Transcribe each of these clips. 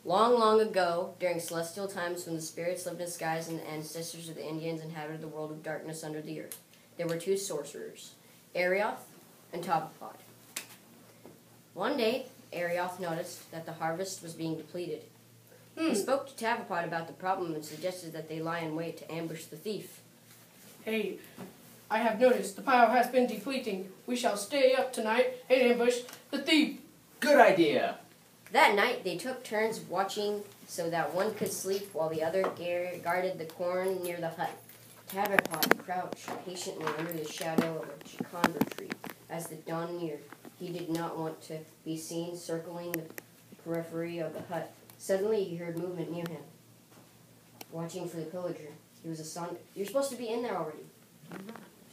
Long, long ago, during celestial times when the spirits lived in the skies and the ancestors of the Indians inhabited the world of darkness under the earth, there were two sorcerers, Arioth and Tavapod. One day, Arioth noticed that the harvest was being depleted. He spoke to Tavapod about the problem and suggested that they lie in wait to ambush the thief. Hey, I have noticed the pile has been depleting. We shall stay up tonight and ambush the thief. Good idea. That night, they took turns watching so that one could sleep while the other guarded the corn near the hut. Tavapod crouched patiently under the shadow of a chikandra tree as the dawn neared. He did not want to be seen circling the periphery of the hut. Suddenly, he heard movement near him, watching for the pillager. He was astonished. You're supposed to be in there already.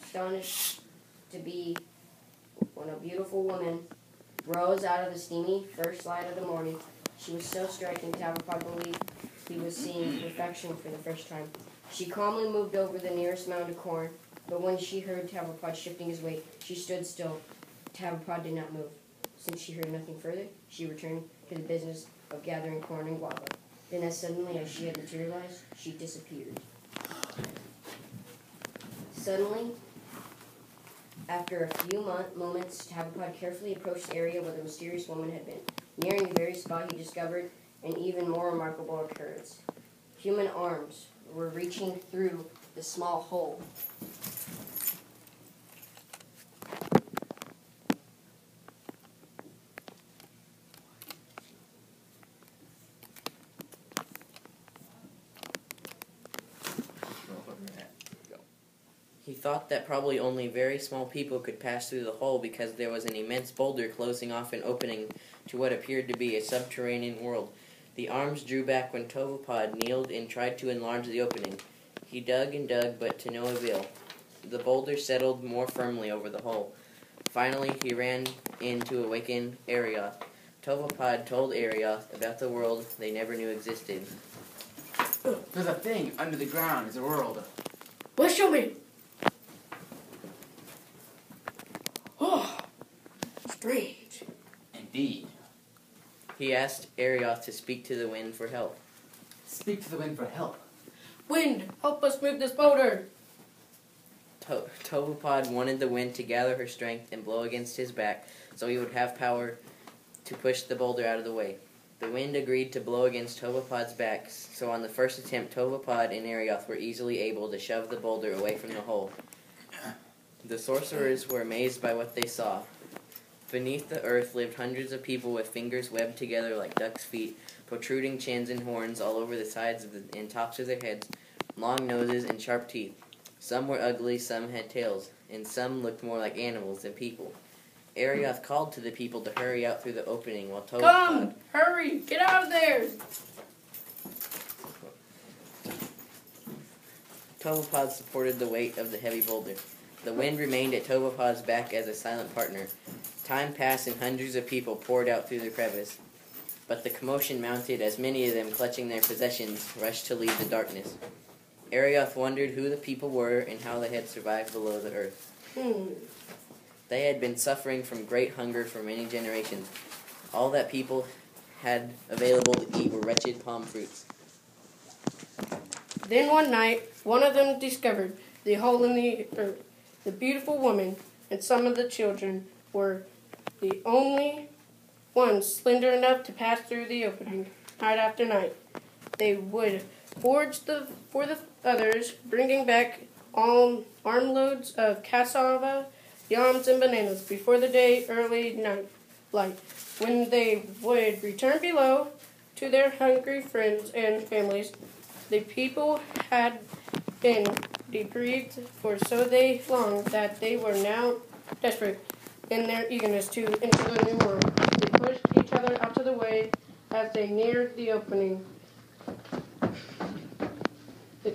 Astonished to be when a beautiful woman rose out of the steamy first light of the morning. She was so striking, Tavapod believed he was seeing perfection for the first time. She calmly moved over the nearest mound of corn, but when she heard Tavapod shifting his weight, she stood still. Tavapod did not move. Since she heard nothing further, she returned to the business of gathering corn and guava. Then as suddenly as she had materialized, she disappeared. Suddenly, after a few moments, Tavapod carefully approached the area where the mysterious woman had been. Nearing the very spot, he discovered an even more remarkable occurrence. Human arms were reaching through the small hole. He thought that probably only very small people could pass through the hole because there was an immense boulder closing off an opening to what appeared to be a subterranean world. The arms drew back when Tavapod kneeled and tried to enlarge the opening. He dug and dug, but to no avail. The boulder settled more firmly over the hole. Finally, he ran in to awaken Arioth. Tavapod told Arioth about the world they never knew existed. There's a thing under the ground. It's a world. Well, show me. Oh, strange. Indeed. He asked Arioth to speak to the wind for help. Speak to the wind for help. Wind, help us move this boulder. Tavapod wanted the wind to gather her strength and blow against his back so he would have power to push the boulder out of the way. The wind agreed to blow against Tavapod's back, so on the first attempt, Tavapod and Arioth were easily able to shove the boulder away from the hole. The sorcerers were amazed by what they saw. Beneath the earth lived hundreds of people with fingers webbed together like ducks' feet, protruding chins and horns all over the sides and tops of their heads, long noses and sharp teeth. Some were ugly, some had tails, and some looked more like animals than people. Arioth called to the people to hurry out through the opening while Tavapod... Come! Hurry! Get out of there! Tavapod supported the weight of the heavy boulder. The wind remained at Tavapod's back as a silent partner. Time passed and hundreds of people poured out through the crevice. But the commotion mounted as many of them, clutching their possessions, rushed to leave the darkness. Arioth wondered who the people were and how they had survived below the earth. They had been suffering from great hunger for many generations. All that people had available to eat were wretched palm fruits. Then one night, one of them discovered the hole in the earth. The beautiful woman and some of the children were the only ones slender enough to pass through the opening night after night. They would forage for the others, bringing back armloads of cassava, yams, and bananas before the early night light. When they would return below to their hungry friends and families, the people had been deprived for so long that they were now desperate in their eagerness to enter the new world. They pushed each other out of the way as they neared the opening. The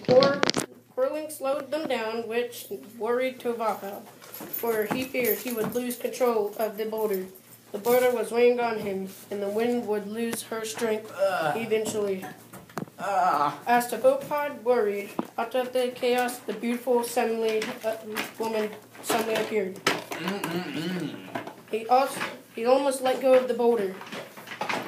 whirling slowed them down, which worried Tavapod, for he feared he would lose control of the boulder. The boulder was weighing on him, and the wind would lose her strength eventually. As Tavapod worried, out of the chaos, the beautiful woman suddenly appeared. He almost let go of the boulder.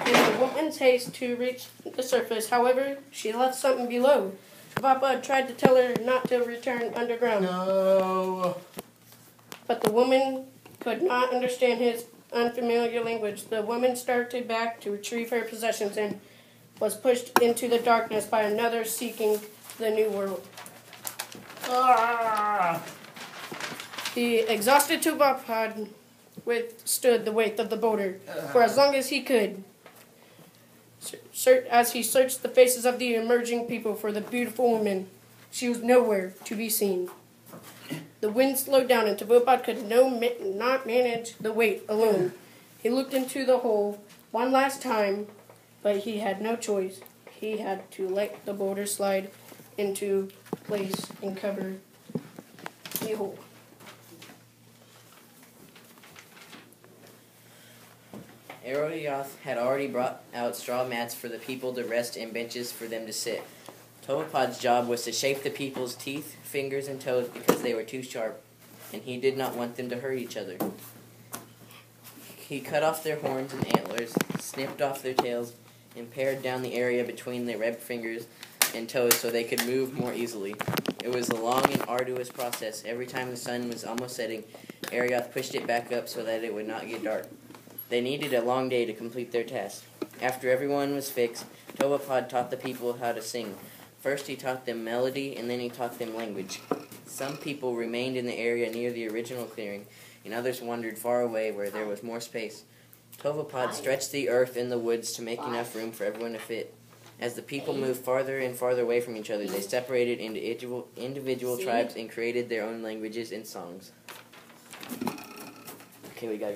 in the woman's haste to reach the surface. However, she left something below. Tovapod tried to tell her not to return underground, No. but the woman could not understand his unfamiliar language. The woman started back to retrieve her possessions and was pushed into the darkness by another seeking the new world. Ah. The exhausted Tovapod withstood the weight of the boulder for as long as he could, as he searched the faces of the emerging people for the beautiful woman. She was nowhere to be seen. The wind slowed down, and Tovapod could not manage the weight alone. He looked into the hole one last time, but he had no choice. He had to let the boulder slide into place and cover the hole. Arioth had already brought out straw mats for the people to rest and benches for them to sit. Tovapod's job was to shape the people's teeth, fingers, and toes because they were too sharp, and he did not want them to hurt each other. He cut off their horns and antlers, snipped off their tails, and pared down the area between their webbed fingers and toes so they could move more easily. It was a long and arduous process. Every time the sun was almost setting, Arioth pushed it back up so that it would not get dark. They needed a long day to complete their task. After everyone was fixed, Tovapod taught the people how to sing. First he taught them melody, and then he taught them language. Some people remained in the area near the original clearing, and others wandered far away where there was more space. Tovapod stretched the earth in the woods to make enough room for everyone to fit. As the people moved farther and farther away from each other, they separated into individual tribes and created their own languages and songs. Okay, we got